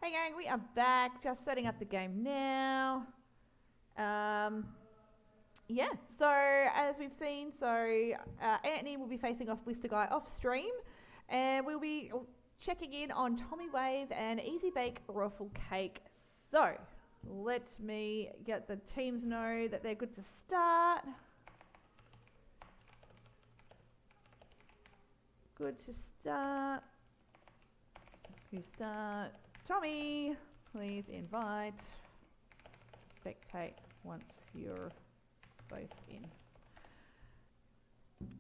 Hey gang, we are back. Just setting up the game now. Yeah, so as we've seen, Anthony will be facing off Blister Guy off stream, and we'll be checking in on Tommy Wave and Ezibake Waffle Cake. So let me get the teams know that they're good to start. Good to start. Who start? Tommy, please invite. Spectate once you're both in.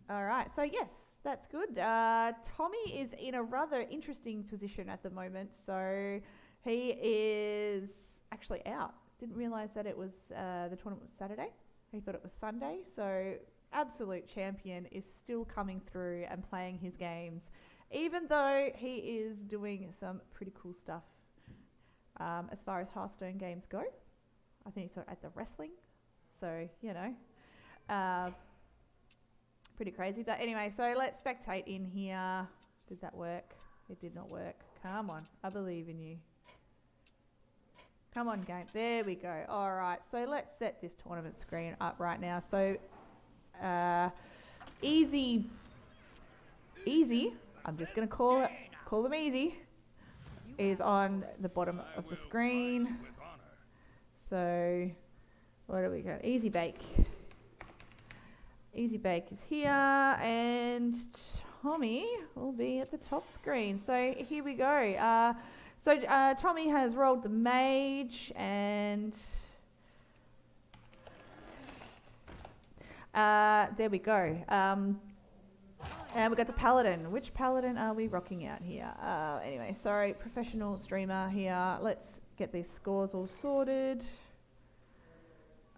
All right, so yes, that's good. Tommy is in a rather interesting position at the moment. So he is actually out. Didn't realize that it was the tournament was Saturday. He thought it was Sunday. So absolute champion is still coming through and playing his games, even though he is doing some pretty cool stuff. As far as Hearthstone games go, I think he's at the wrestling, so you know, pretty crazy. But anyway, so let's spectate in here. Did that work? It did not work. Come on, I believe in you. Come on, game. There we go. All right, so let's set this tournament screen up right now. So, easy. I'm just gonna call them easy. Is on the bottom of the screen. So, what do we got? Ezibake. Ezibake is here, and Tommy will be at the top screen. So here we go. Tommy has rolled the mage, and there we go. And we got the paladin. Which paladin are we rocking out here? Anyway, sorry, professional streamer here. Let's get these scores all sorted.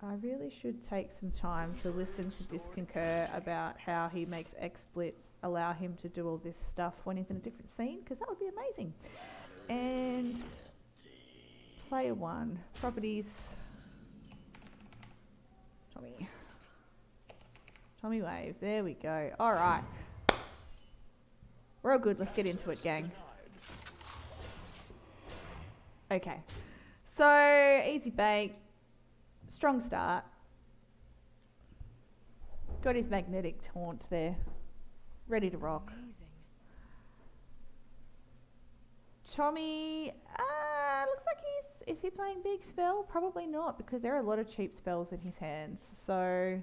I really should take some time to listen to Disconcur about how he makes XSplit allow him to do all this stuff when he's in a different scene, because that would be amazing. And player one, properties. Tommy Wave, there we go. All right. We're all good. Let's get into it, gang. Okay. So, Ezibake. Strong start. Got his magnetic taunt there. Ready to rock. Amazing. Tommy, looks like is he playing big spell? Probably not, because there are a lot of cheap spells in his hands. So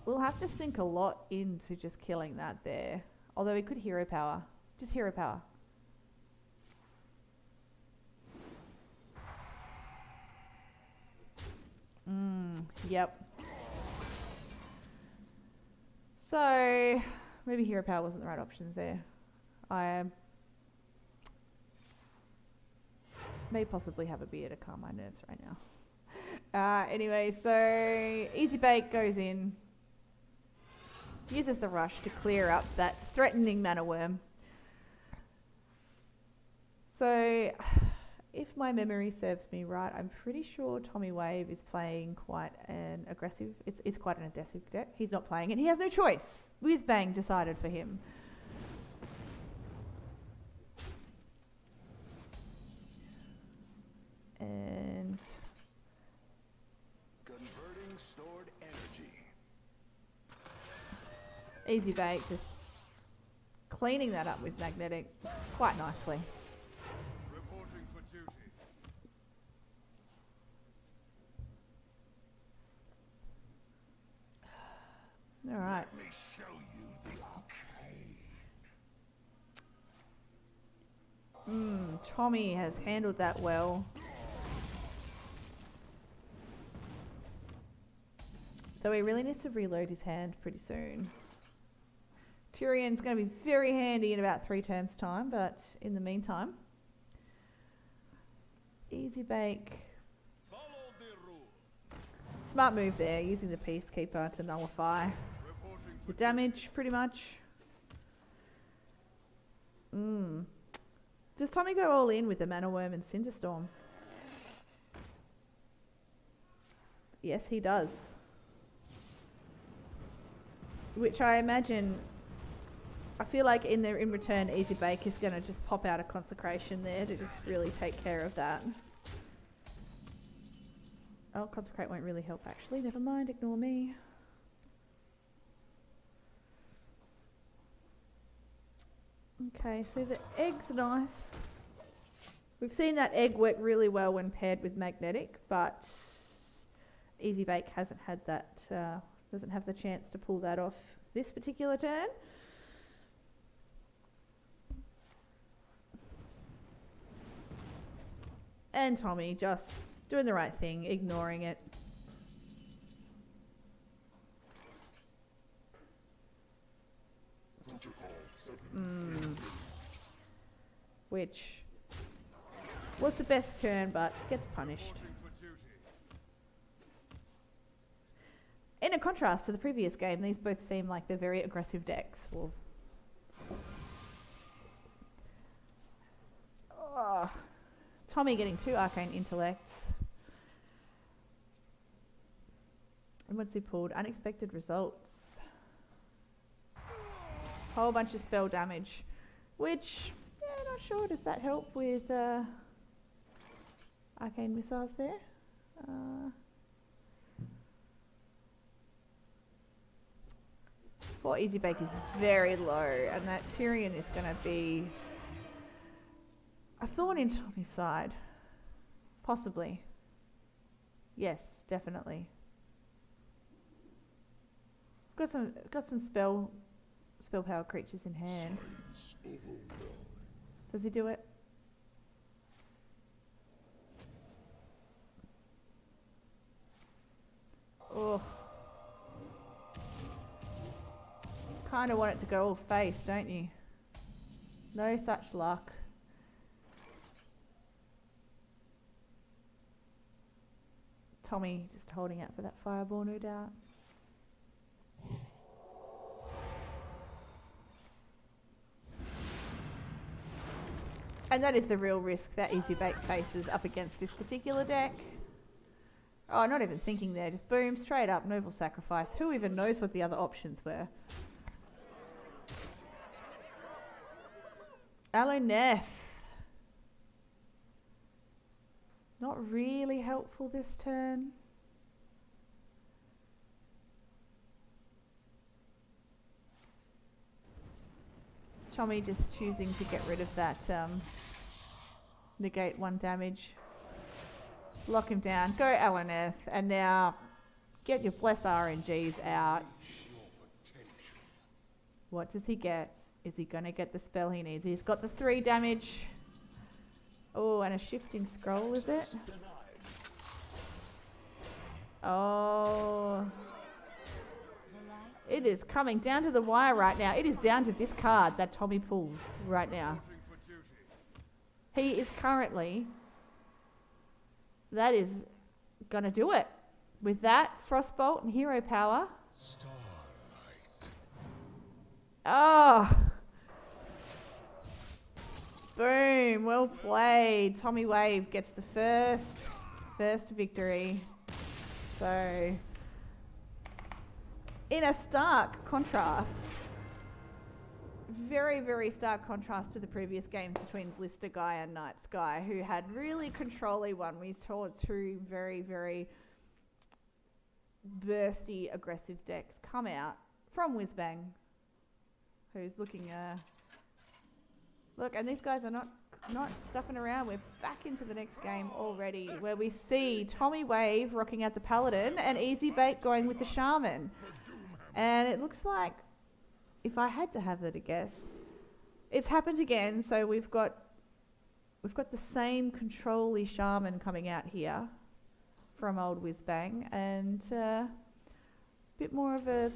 we'll have to sink a lot into just killing that there. Although he could hero power. Just hero power. Yep. So maybe hero power wasn't the right options there. I may possibly have a beer to calm my nerves right now. Anyway, so Ezibake goes in. Uses the rush to clear up that threatening mana worm. So, if my memory serves me right, I'm pretty sure Tommy Wave is playing quite an aggressive. It's quite an aggressive deck. He's not playing it. He has no choice. Whizbang decided for him. And converting stored energy. Ezibake just cleaning that up with magnetic quite nicely. Reporting for duty. All right. Let me show you the arcane. Tommy has handled that well. Though he really needs to reload his hand pretty soon. Tyrion's going to be very handy in about 3 turns time, but in the meantime, Ezibake. Smart move there, using the Peacekeeper to nullify the damage pretty much. Does Tommy go all in with the Mana Worm and Cinderstorm? Yes, he does. Which I imagine I feel like in return, Ezibake is going to just pop out a Consecration there to just really take care of that. Oh, Consecrate won't really help actually. Never mind, ignore me. Okay, so the egg's nice. We've seen that egg work really well when paired with Magnetic, but Ezibake hasn't had that, doesn't have the chance to pull that off this particular turn. And Tommy just doing the right thing, ignoring it. Which was the best turn, but gets punished. In a contrast to the previous game, these both seem like they're very aggressive decks. Well, Tommy getting 2 Arcane Intellects. And what's he pulled? Unexpected results. Whole bunch of spell damage. Which, yeah, not sure. Does that help with Arcane Missiles there? Poor Ezibake is very low, and that Tyrion is going to be a thorn in Tommy's side. Possibly. Yes, definitely. Got some spell power creatures in hand. Does he do it? Oh. Kind of want it to go all face, don't you? No such luck. Tommy just holding out for that fireball, no doubt. And that is the real risk that Ezibake faces up against this particular deck. Oh, not even thinking there. Just boom, straight up, Noble Sacrifice. Who even knows what the other options were? Alonef. Not really helpful this turn. Tommy just choosing to get rid of that negate 1 damage. Lock him down. Go Alonef. And now get your Bless RNGs out. What does he get? Is he going to get the spell he needs? He's got the 3 damage. Oh, and a Shifting Scroll, is it? Oh. It is coming down to the wire right now. It is down to this card that Tommy pulls right now. He is currently... That is going to do it. With that, Frostbolt and Hero Power. Oh. Boom. Well played. Tommy Wave gets the first victory. So, in a stark contrast, very, very stark contrast to the previous games between Blister Guy and Night Sky, who had really control-y one. We saw 2 very, very bursty, aggressive decks come out from Whizbang, who's looking... Look, and these guys are not stuffing around. We're back into the next game already, where we see Tommy Wave rocking out the Paladin and Ezibake going with the Shaman. And it looks like, if I had to have it a guess, it's happened again. So we've got the same control-y Shaman coming out here from old Whizbang, and a bit more of a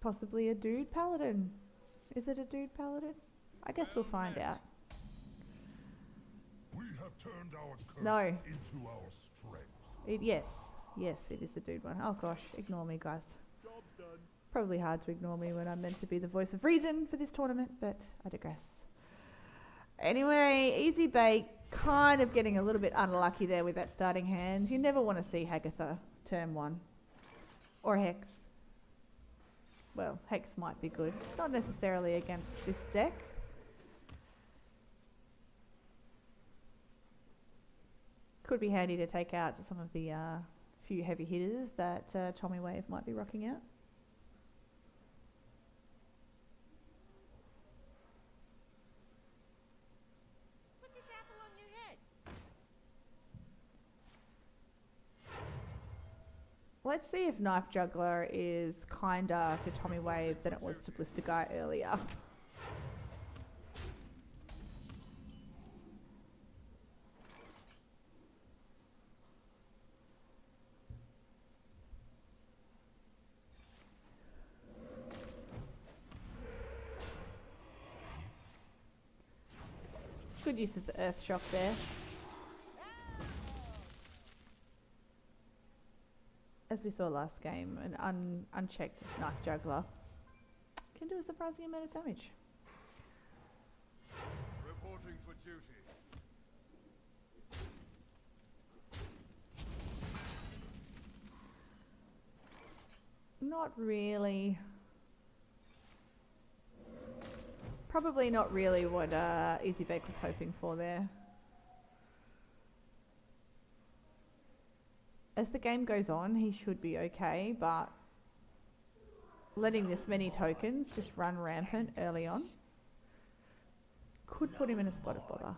possibly a dude Paladin. Is it a dude Paladin? I guess we'll find out. We have turned our curse No. into our strength. Yes, it is the dude one. Oh gosh, ignore me, guys. Job's done. Probably hard to ignore me when I'm meant to be the voice of reason for this tournament, but I digress. Anyway, Ezibake kind of getting a little bit unlucky there with that starting hand. You never want to see Hagatha turn 1. Or Hex. well, Hex might be good. Not necessarily against this deck. Could be handy to take out some of the few heavy hitters that Tommy Wave might be rocking out. Put this apple on your head. Let's see if Knife Juggler is kinder to Tommy Wave than it was to Blister Guy earlier. Good use of the Earth Shock there. As we saw last game, an unchecked Knife Juggler can do a surprising amount of damage. Reporting for duty. Not really. Probably not really what Ezibake was hoping for there. As the game goes on, he should be okay, but letting this many tokens just run rampant early on could put him in a spot of bother.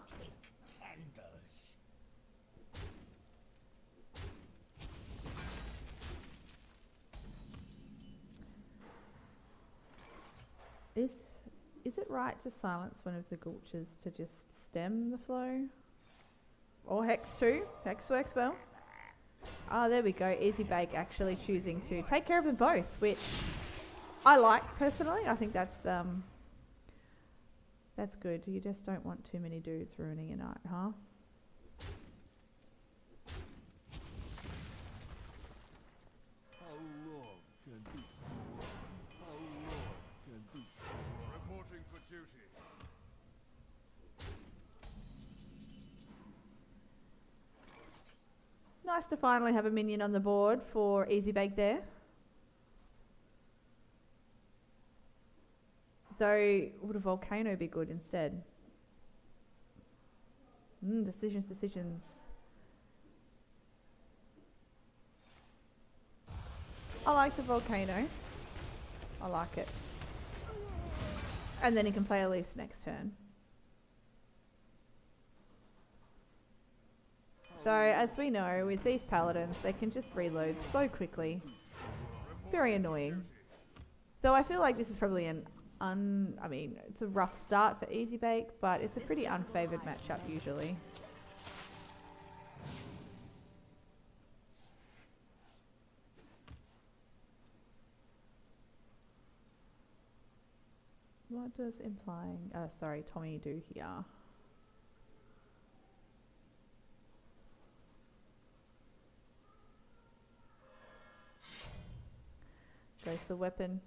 Is it right to silence one of the Gulches to just stem the flow? Or Hex too? Hex works well. Ah, there we go. Ezibake actually choosing to take care of them both, which I like personally. I think that's good. You just don't want too many dudes ruining your night, huh? How long can this go on? How long can this go on? Reporting for duty. Nice to finally have a minion on the board for Ezibake there. Though, would a Volcano be good instead? Decisions. I like the Volcano. I like it. And then he can play Elise next turn. So, as we know, with these Paladins, they can just reload so quickly. Very annoying. Though I feel like this is probably it's a rough start for Ezibake, but it's a pretty unfavoured matchup usually. What does Tommy do here? Goes the weapon.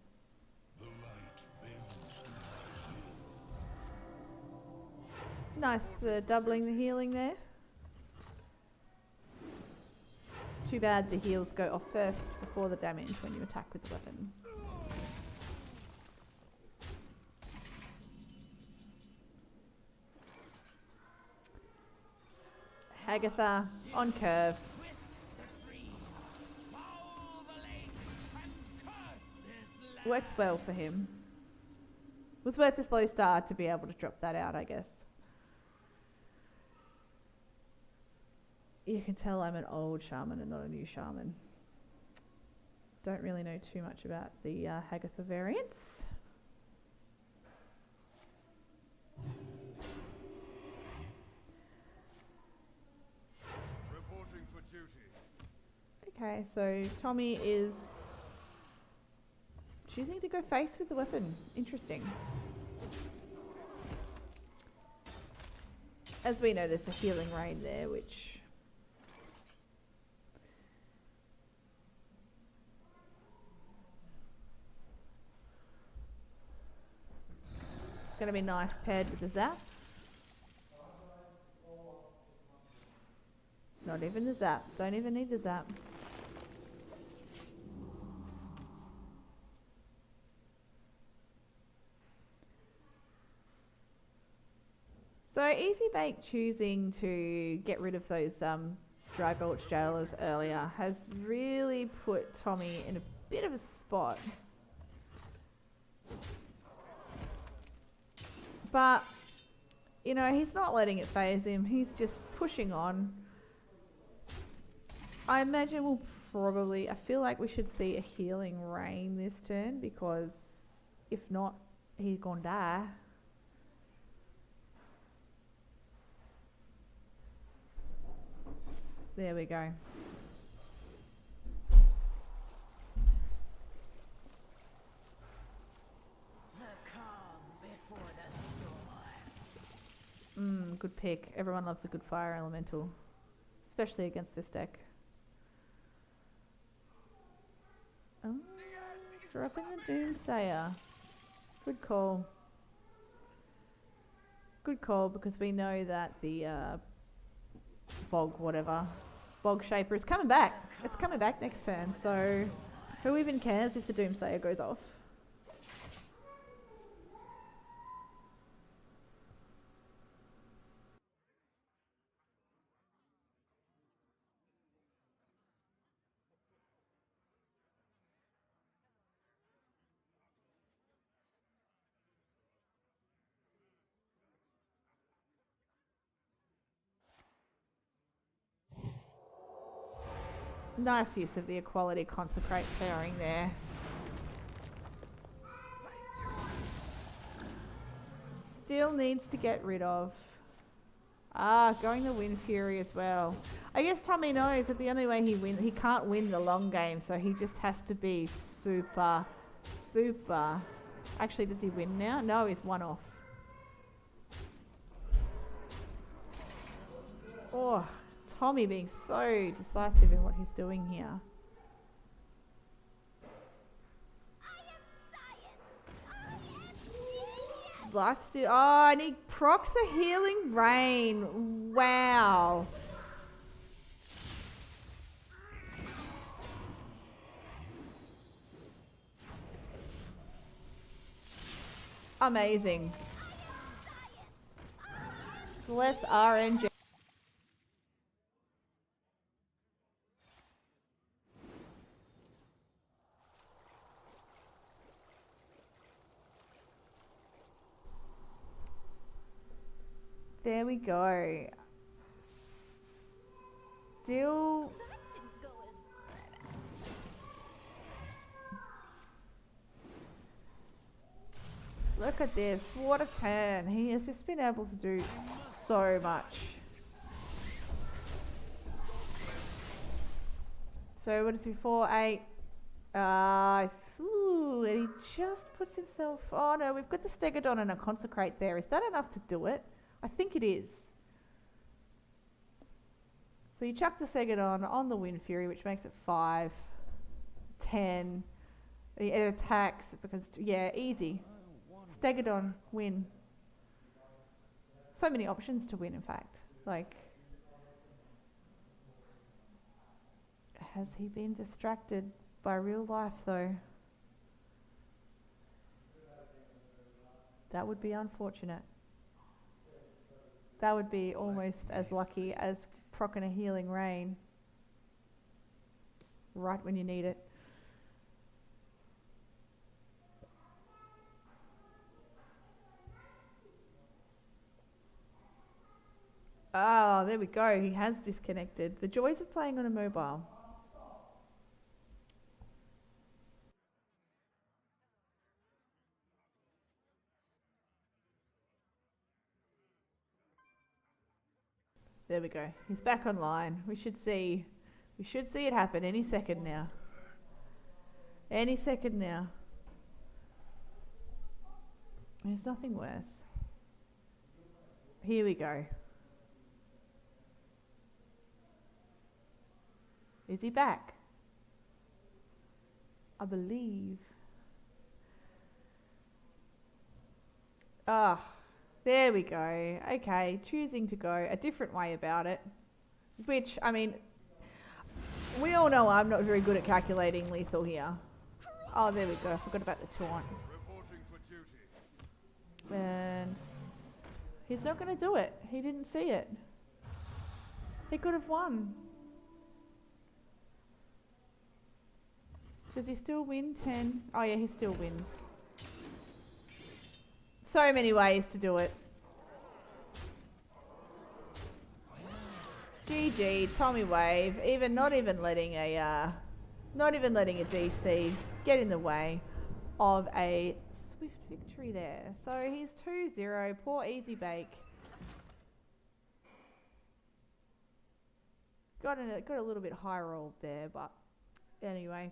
Nice doubling the healing there. Too bad the heals go off first before the damage when you attack with the weapon. Hagatha on curve. Works well for him. Was worth the slow start to be able to drop that out, I guess. You can tell I'm an old shaman and not a new shaman. Don't really know too much about the Hagatha variants. Reporting for duty. Okay, so Tommy is choosing to go face with the weapon. Interesting. As we know, there's a healing rain there, which it's going to be nice paired with the zap. Not even the zap. Don't even need the zap. So Ezibake choosing to get rid of those Dry Gulch jailers earlier has really put Tommy in a bit of a spot. But, you know, he's not letting it faze him. He's just pushing on. I imagine we'll probably... I feel like we should see a healing rain this turn, because if not, he's gonna die. There we go. Good pick. Everyone loves a good fire elemental, especially against this deck. Oh, dropping the Doomsayer. Good call. Good call, because we know that the Bog Shaper is coming back. It's coming back next turn, so who even cares if the Doomsayer goes off? Nice use of the Equality Consecrate pairing there. Still needs to get rid of. Going the Wind Fury as well. I guess Tommy knows that the only way he can't win the long game, so he just has to be super. Actually, does he win now? No, he's one off. Oh, Tommy being so decisive in what he's doing here. Lifesteal. Oh, and he procs a Healing Rain. Wow. Amazing. Bless RNG. There we go. Still... Look at this. What a turn. He has just been able to do so much. So what is he for? 8. And he just puts himself... Oh no, we've got the Stegodon and a Consecrate there. Is that enough to do it? I think it is. So you chuck the Stegodon on the Wind Fury, which makes it 5, 10. It attacks because, yeah, easy. Stegodon, win. So many options to win, in fact. Like, has he been distracted by real life, though? That would be unfortunate. That would be almost as lucky as proccing a Healing Rain right when you need it. Oh, there we go. He has disconnected. The joys of playing on a mobile. There we go. He's back online. We should see it happen any second now. Any second now. There's nothing worse. Here we go. Is he back? I believe. There we go. Okay, choosing to go a different way about it. Which, I mean, we all know I'm not very good at calculating lethal here. Oh, there we go. I forgot about the taunt. And He's not going to do it. He didn't see it. He could have won. Does he still win 10? Oh yeah, he still wins. So many ways to do it. GG, Tommy Wave. Not even letting a DC get in the way of a swift victory there. So he's 2-0. Poor Ezibake. Got a little bit high rolled there, but anyway.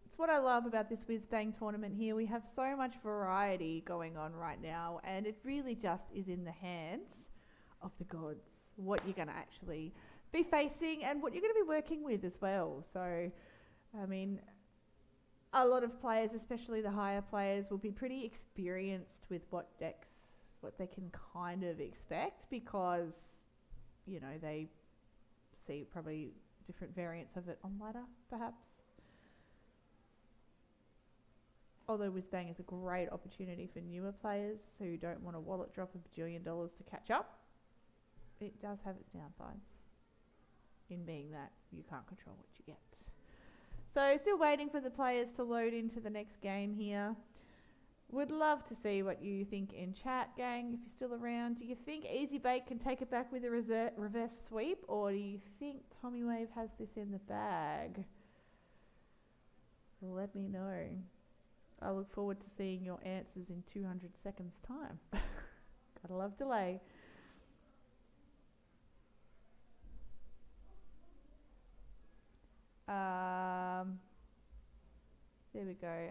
It's what I love about this Whizbang tournament here. We have so much variety going on right now, and it really just is in the hands of the gods what you're going to actually be facing and what you're going to be working with as well. So, I mean, a lot of players, especially the higher players, will be pretty experienced with what they can kind of expect because, you know, they see probably different variants of it on ladder, perhaps. Although Whizbang is a great opportunity for newer players who don't want to wallet drop $1 bajillion to catch up, it does have its downsides in being that you can't control what you get. So still waiting for the players to load into the next game here. Would love to see what you think in chat, gang, if you're still around. Do you think Ezibake can take it back with a reverse sweep, or do you think Tommy Wave has this in the bag? Let me know. I look forward to seeing your answers in 200 seconds time. Gotta love delay. There we go.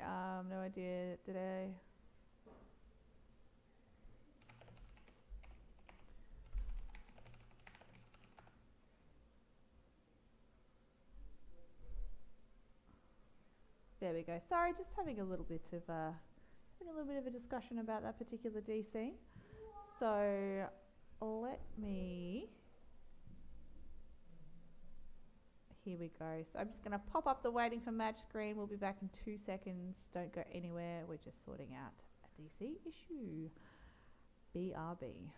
No idea. Did I? There we go. Sorry, just having a little bit of a discussion about that particular DC. So let me. Here we go. So I'm just going to pop up the waiting for match screen. We'll be back in 2 seconds. Don't go anywhere. We're just sorting out a DC issue. BRB.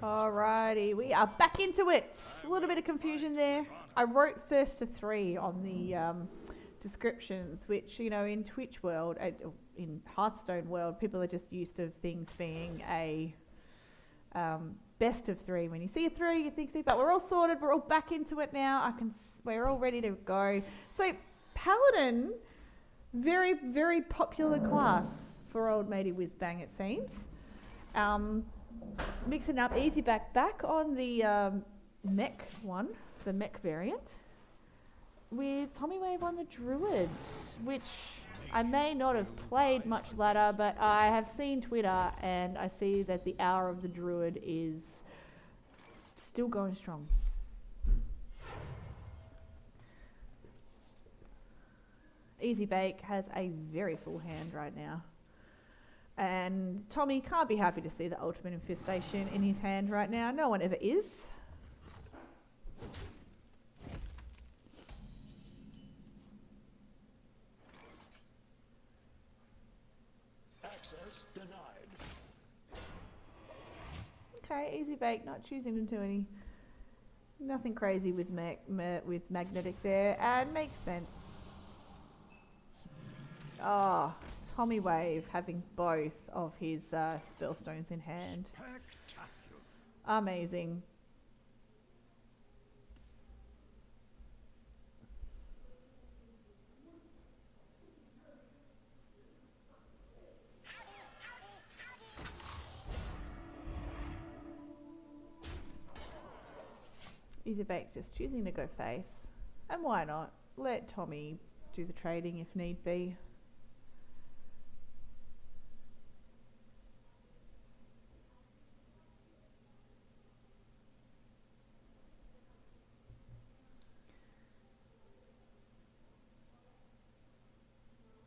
Alrighty, we are back into it. A little bit of confusion there. I wrote first to 3 on the descriptions, which, you know, in Twitch world, in Hearthstone world, people are just used to things being a best of 3. When you see a 3, you think 3, but we're all sorted. We're all back into it now. We're all ready to go. So, Paladin, very, very popular class for old matey Whizbang, it seems. Mixing up Ezibake back on the mech one, the mech variant, with Tommy Wave on the Druid, which I may not have played much ladder, but I have seen Twitter and I see that the Hour of the Druid is still going strong. Ezibake has a very full hand right now. And Tommy can't be happy to see the Ultimate Infestation in his hand right now. No one ever is. Access denied. Okay, Ezibake not choosing to do nothing crazy with magnetic there, and makes sense. Oh, Tommy Wave having both of his spellstones in hand. Spectacular. Amazing. Easybake's just choosing to go face. And why not? Let Tommy do the trading if need be.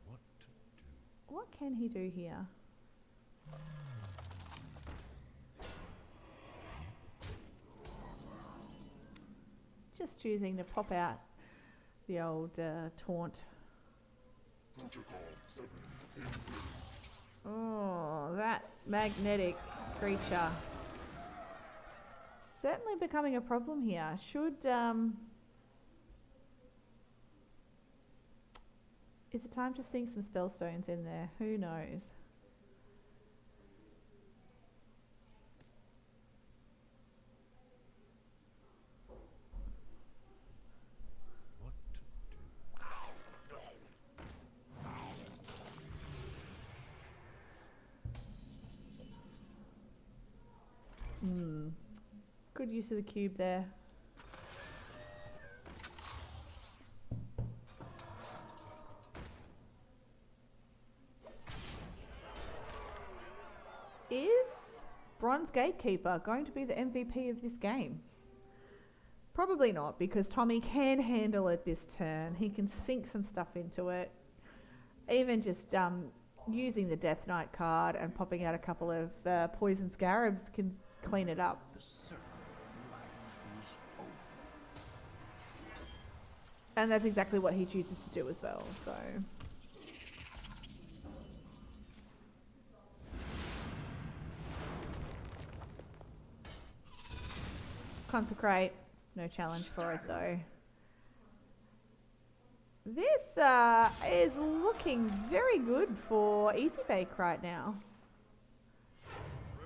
What to do? What can he do here? Just choosing to pop out the old taunt. Oh, that magnetic creature. Certainly becoming a problem here. Should... is it time to sink some spellstones in there? Who knows? What to do? Good use of the cube there. Is Bronze Gatekeeper going to be the MVP of this game? Probably not, because Tommy can handle it this turn. He can sink some stuff into it. Even just using the Death Knight card and popping out a couple of Poison Scarabs can clean it up. The circle of life is over. And that's exactly what he chooses to do as well, so... Consecrate, no challenge for it though. This is looking very good for Ezibake right now.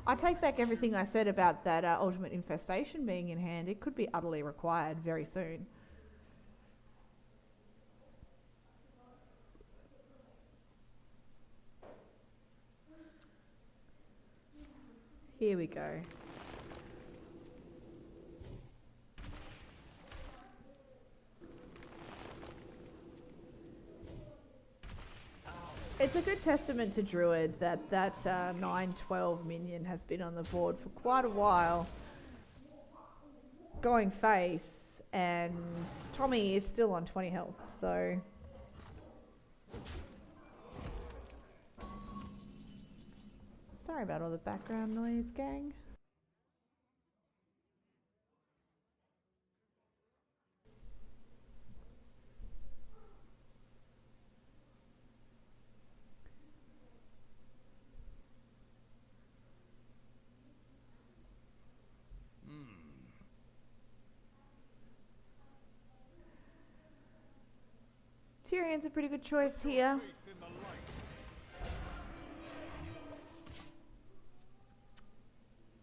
I take back everything I said about that Ultimate Infestation being in hand. It could be utterly required very soon. Here we go. It's a good testament to Druid that 9/12 minion has been on the board for quite a while, going face, and Tommy is still on 20 health, so... Sorry about all the background noise, gang. Tyrion's a pretty good choice here. Faith in the light.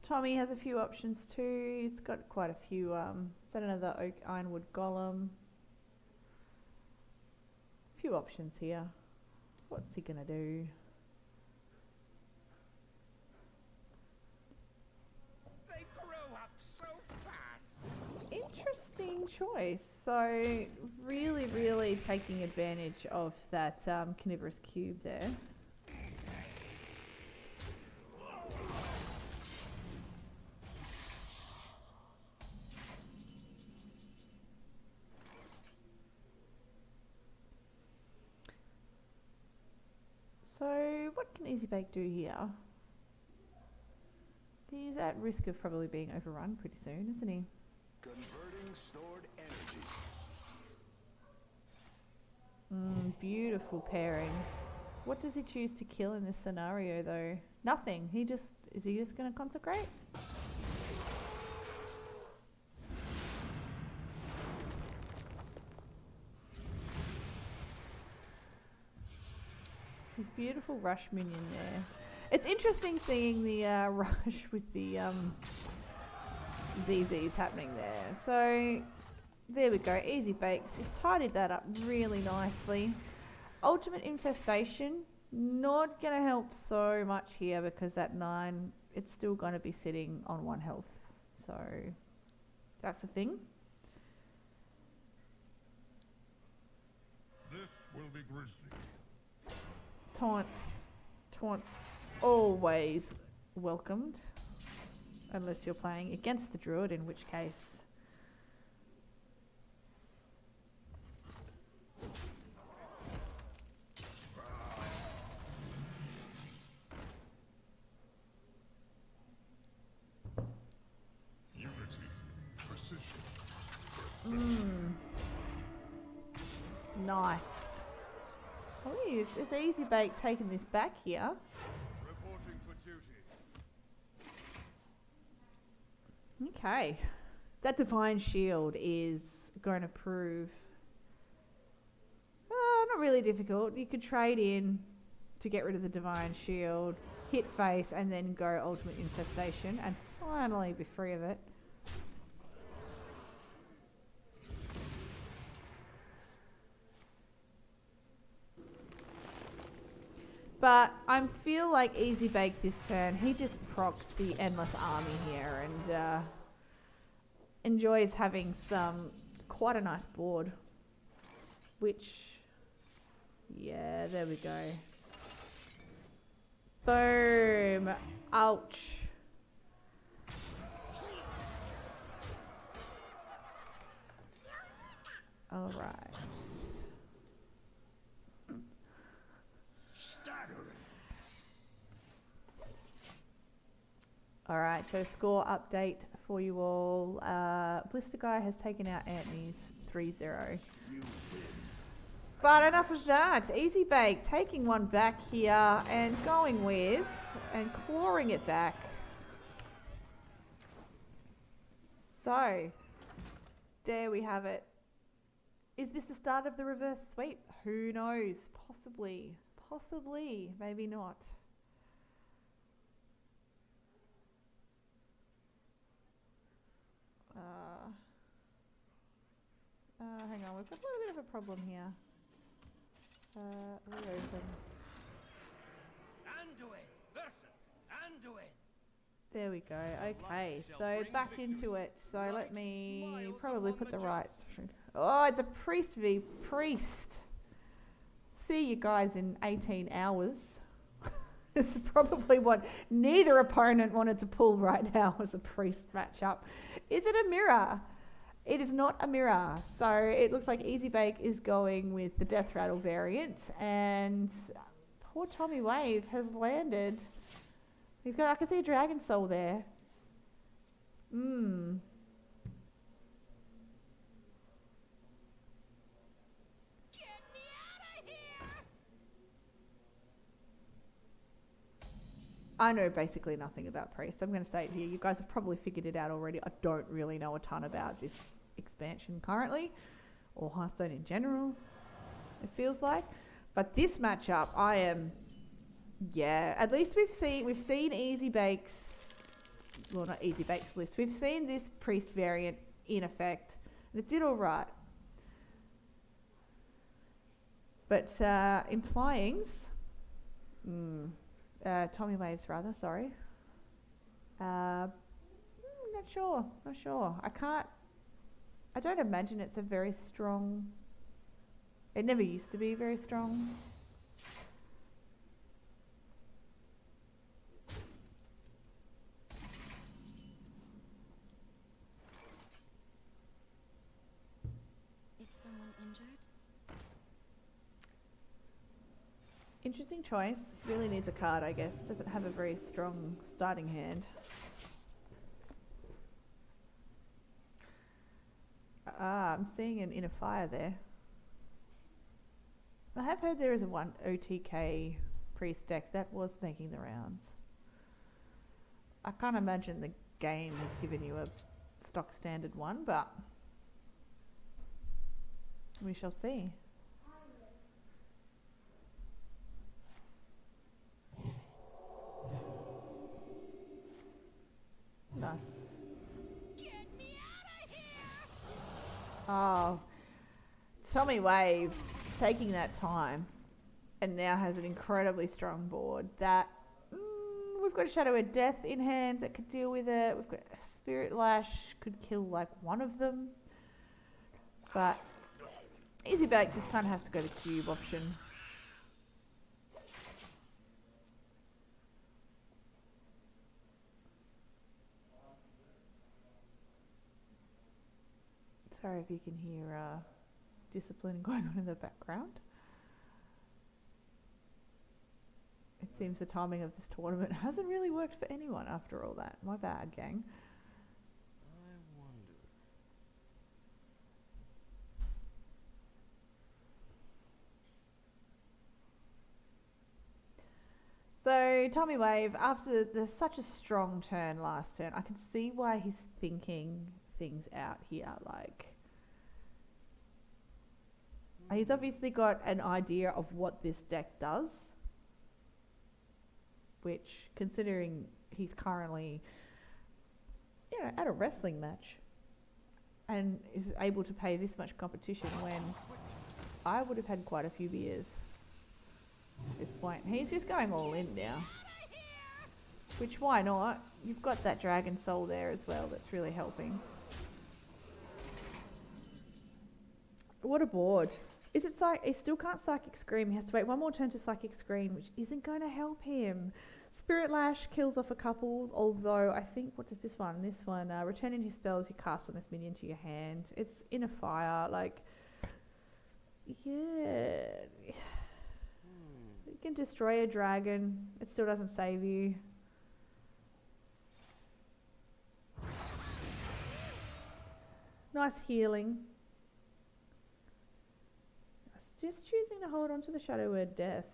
Tommy has a few options too. He's got quite a few. Is that another oak ironwood golem? Few options here. What's he gonna do? They grow up so fast. Interesting choice. So really taking advantage of that carnivorous cube there. So what can Ezibake do here? He's at risk of probably being overrun pretty soon, isn't he? Converting stored energy. Beautiful pairing. What does he choose to kill in this scenario though? Nothing. Is he just going to consecrate? His beautiful rush minion there. It's interesting seeing the rush with the ZZs happening there. So there we go. Ezibake just tidied that up really nicely. Ultimate Infestation, not going to help so much here because that 9, it's still going to be sitting on 1 health. So that's the thing. This will be grisly. Taunts always welcomed, unless you're playing against the druid, in which case Unity, precision. nice. Oh, it's Ezibake taking this back here. Reporting for duty. Okay. That Divine Shield is going to prove not really difficult. You could trade in to get rid of the Divine Shield, hit face, and then go Ultimate Infestation, and finally be free of it. But I feel like Ezibake this turn, he just procs the Endless Army here and enjoys having quite a nice board. Which, yeah, there we go. Boom. Ouch. All right. Alright, so score update for you all. Blister Guy has taken out Anthony's 3-0. But enough of that. Ezibake taking one back here and going with and clawing it back. So, there we have it. Is this the start of the reverse sweep? Who knows? Possibly. Possibly. Maybe not. Hang on, we've got a little bit of a problem here. Reopen. Anduin versus Anduin. There we go. Okay, so back into it. So let me probably put the right. Oh, it's a priest v priest. See you guys in 18 hours. This is probably what neither opponent wanted to pull right now as a priest matchup. Is it a mirror? It is not a mirror. So it looks like Ezibake is going with the Death Rattle variant, and poor Tommy Wave has landed. He's got, I can see a Dragon Soul there. Get me out of here! I know basically nothing about Priest. I'm going to say it here. You guys have probably figured it out already. I don't really know a ton about this expansion currently, or Hearthstone in general. it feels like. But this matchup, I am, yeah. At least we've seen Ezibake's, well, not Ezibake's list. We've seen this priest variant in effect, and it did all right. But implyings, Tommy Waves rather. Sorry. Not sure. I don't imagine it's a very strong. It never used to be very strong. Is someone injured? Interesting choice. Really needs a card, I guess. Doesn't have a very strong starting hand. I'm seeing an Inner Fire there. I have heard there is a one OTK priest deck that was making the rounds. I can't imagine the game has given you a stock standard one, but we shall see. Nice. Get me out of here! Oh, Tommy Wave taking that time and now has an incredibly strong board. That we've got a Shadow of Death in hand that could deal with it. We've got a Spirit Lash, could kill like one of them. But Ezibake just kind of has to go the cube option. Sorry if you can hear discipline going on in the background. It seems the timing of this tournament hasn't really worked for anyone after all that. My bad, gang. I wonder. So Tommy Wave, after such a strong turn last turn, I can see why he's thinking things out here. Like, he's obviously got an idea of what this deck does, which, considering he's currently, at a wrestling match and is able to pay this much competition when I would have had quite a few beers at this point. He's just going all in now. Which, why not? You've got that Dragon Soul there as well that's really helping. What a board. Is it he still can't Psychic Scream. He has to wait one more turn to Psychic Scream, which isn't going to help him. Spirit Lash kills off a couple, although I think, what does this one? This one, returning his spells you cast on this minion to your hand. It's Inner Fire, like, yeah. You can destroy a dragon. It still doesn't save you. Nice healing. Just choosing to hold on to the Shadow Word Death.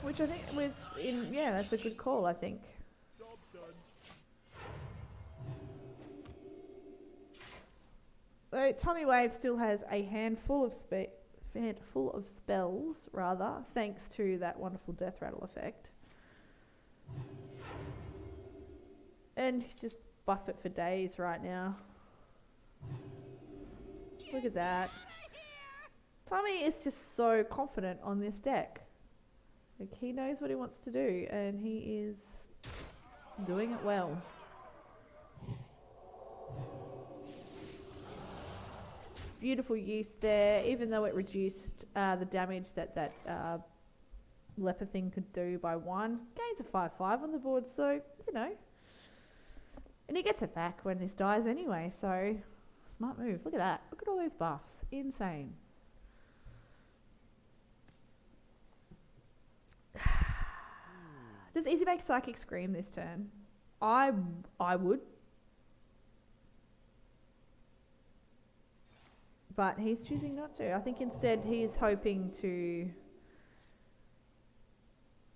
Which I think was in, yeah, that's a good call, I think. So Tommy Wave still has a handful of spells, rather, thanks to that wonderful Death Rattle effect. And he's just buff it for days right now. Look at that. Tommy is just so confident on this deck. Like, he knows what he wants to do, and he is doing it well. Beautiful use there, even though it reduced the damage that leper thing could do by 1. Gains a 5/5 on the board, so, and he gets it back when this dies anyway, so smart move. Look at that. Look at all those buffs. Insane. Does Ezibake Psychic Scream this turn? I would. But he's choosing not to. I think instead he is hoping to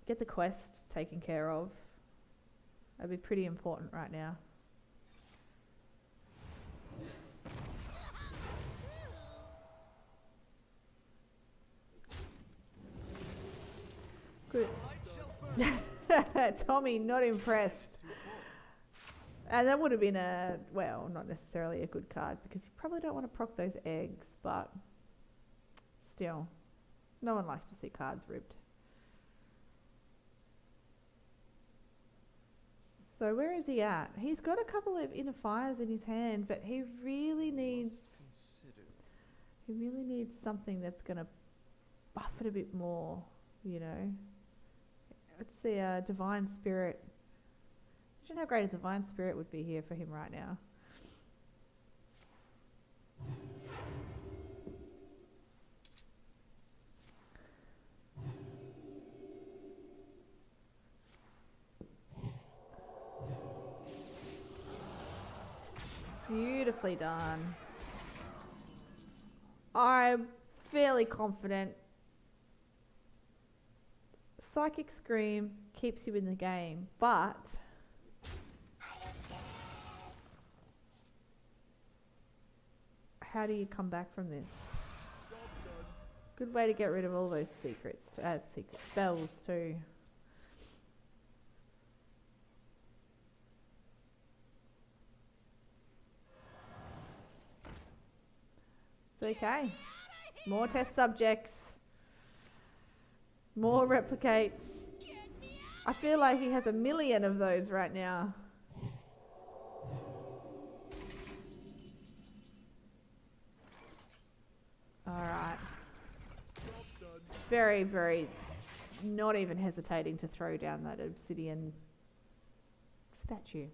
get the quest taken care of. That'd be pretty important right now. Tommy, not impressed. And that would have been a, well, not necessarily a good card because you probably don't want to proc those eggs, but still, no one likes to see cards ribbed. So where is he at? He's got a couple of inner fires in his hand, but he really needs something that's going to buff it a bit more, you know. Let's see, Divine Spirit. Imagine how great a Divine Spirit would be here for him right now. Beautifully done. I'm fairly confident Psychic Scream keeps you in the game, but how do you come back from this? Good way to get rid of all those secrets, to add secret spells too. It's okay. More test subjects. More replicates. I feel like he has a million of those right now. Alright. Very, very not even hesitating to throw down that obsidian statue.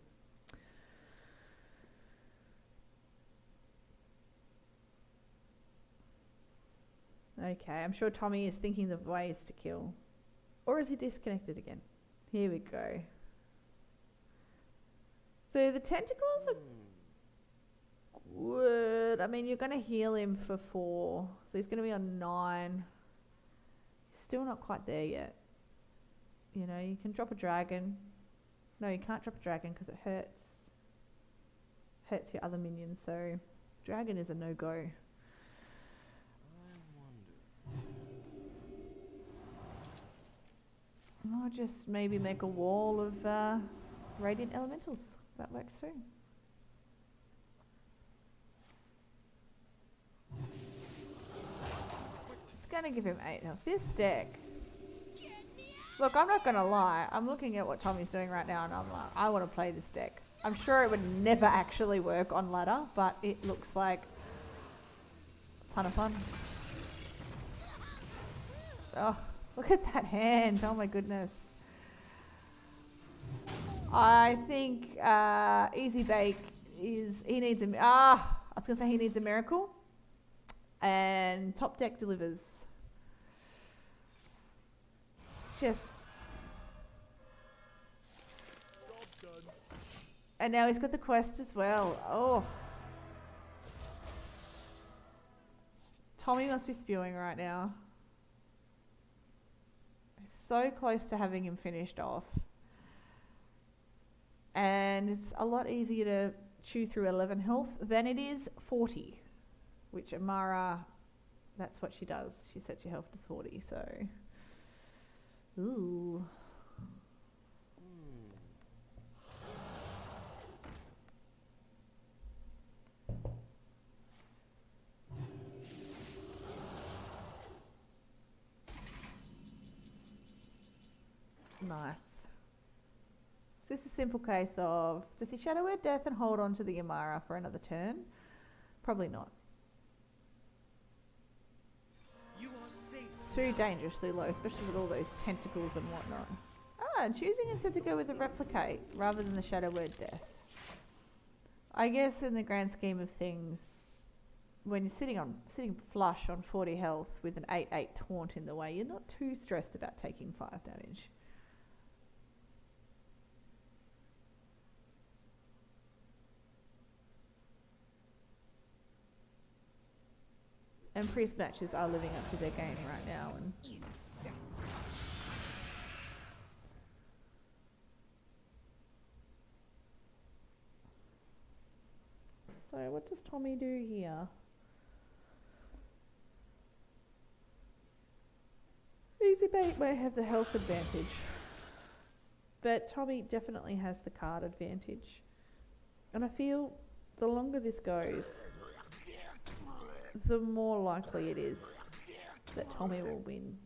Okay, I'm sure Tommy is thinking of ways to kill. Or is he disconnected again? Here we go. So the tentacles are good. I mean, you're going to heal him for 4. So he's going to be on 9. Still not quite there yet. You know, you can drop a dragon. No, you can't drop a dragon because it hurts. Hurts your other minions, so dragon is a no-go. I'll just maybe make a wall of radiant elementals. That works too. It's going to give him 8 health. This deck. Look, I'm not going to lie. I'm looking at what Tommy's doing right now and I'm like, I want to play this deck. I'm sure it would never actually work on ladder, but it looks like a ton of fun. Oh. Look at that hand. Oh my goodness. I think Ezibake is, he needs a, I was going to say he needs a miracle. And top deck delivers. Just. And now he's got the quest as well. Oh. Tommy must be spewing right now. So close to having him finished off. And it's a lot easier to chew through 11 health than it is 40. Which Amara, that's what she does. She sets your health to 40, so. Ooh. Nice. So this is a simple case of, does he Shadow Word Death and hold on to the Amara for another turn? Probably not. You are safe. Too dangerously low, especially with all those tentacles and whatnot. And choosing instead to go with the Replicate rather than the Shadow Word Death. I guess in the grand scheme of things, when you're sitting flush on 40 health with an 8/8 taunt in the way, you're not too stressed about taking 5 damage. And priest matches are living up to their game right now. And so what does Tommy do here? Ezibake may have the health advantage. But Tommy definitely has the card advantage. And I feel the longer this goes, the more likely it is that Tommy will win.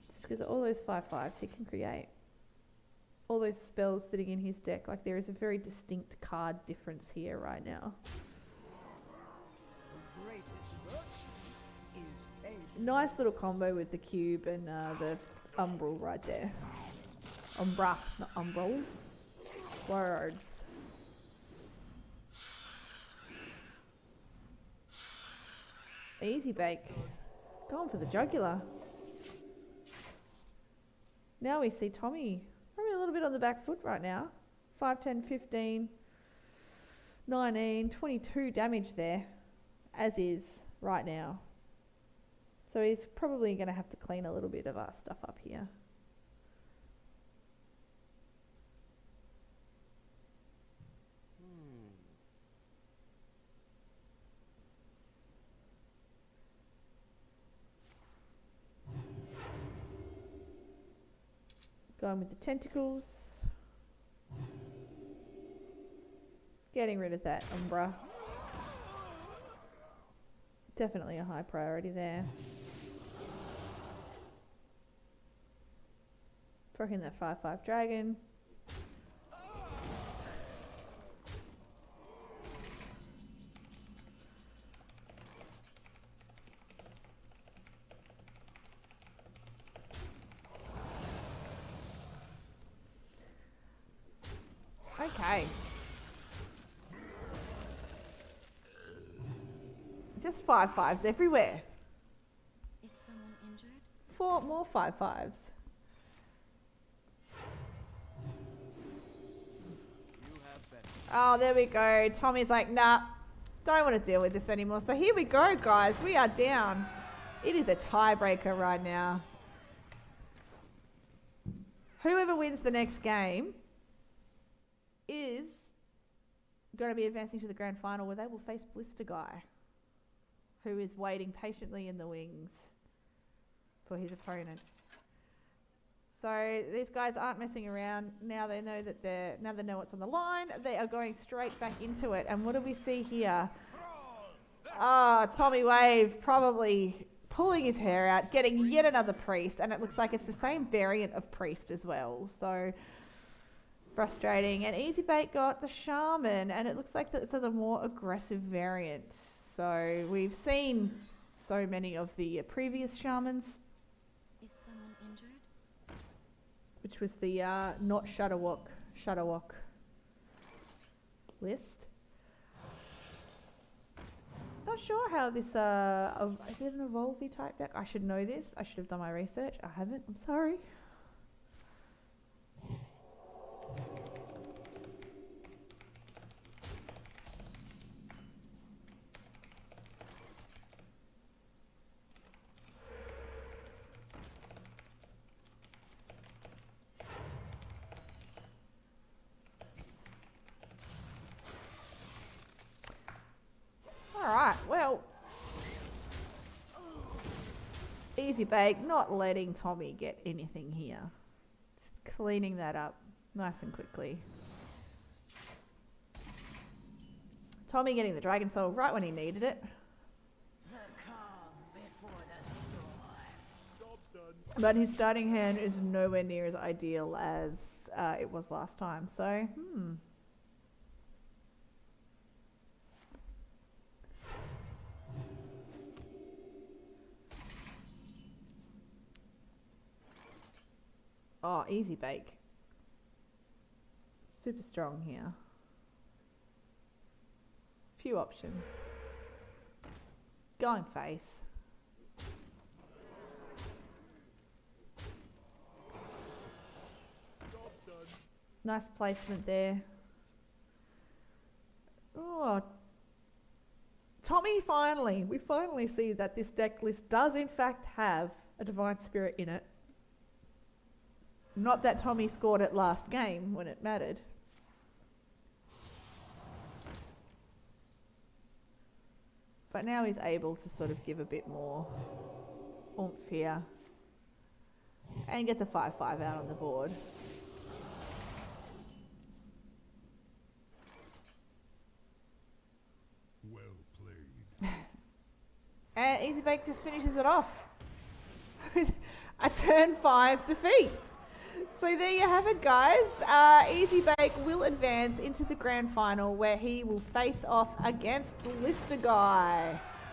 It's because of all those 5/5s he can create. All those spells sitting in his deck. Like, there is a very distinct card difference here right now. The greatest virtue is a Nice little combo with the cube and the umbral right there. Umbra, not umbral. Words. Ezibake. Going for the jugular. Now we see Tommy probably a little bit on the back foot right now. 5, 10, 15, 19, 22 damage there, as is right now. So he's probably going to have to clean a little bit of our stuff up here. Going with the tentacles. Getting rid of that Umbra. Definitely a high priority there. Proccing that 5/5 dragon. Okay. Just 5/5s everywhere. Is someone injured? 4 more 5/5s. You have better. Oh, there we go. Tommy's like, nah, don't want to deal with this anymore. So here we go, guys. We are down. It is a tiebreaker right now. Whoever wins the next game is going to be advancing to the grand final, where they will face Blister Guy, who is waiting patiently in the wings for his opponent. So these guys aren't messing around. Now they know that now they know what's on the line. They are going straight back into it. And what do we see here? Oh, Tommy Wave probably pulling his hair out, getting yet another priest, and it looks like it's the same variant of priest as well. So frustrating. And Ezibake got the shaman, and it looks like that's the more aggressive variant. So we've seen so many of the previous shamans, Is someone injured? which was the not Shudderwock list. Not sure how this, is it an Evolvey type deck? I should know this. I should have done my research. I haven't. I'm sorry. Alright, well, Ezibake not letting Tommy get anything here. Just cleaning that up nice and quickly. Tommy getting the Dragon Soul right when he needed it. The calm before the storm. Job done. But his starting hand is nowhere near as ideal as it was last time. So, Oh, Ezibake. Super strong here. Few options. Going face. Job done. Nice placement there. Oh, Tommy, we finally see that this deck list does in fact have a Divine Spirit in it. Not that Tommy scored it last game when it mattered. But now he's able to sort of give a bit more oomph here. And get the 5/5 out on the board. Well played. And Ezibake just finishes it off with a turn 5 defeat. So there you have it, guys. Ezibake will advance into the grand final where he will face off against Blister Guy.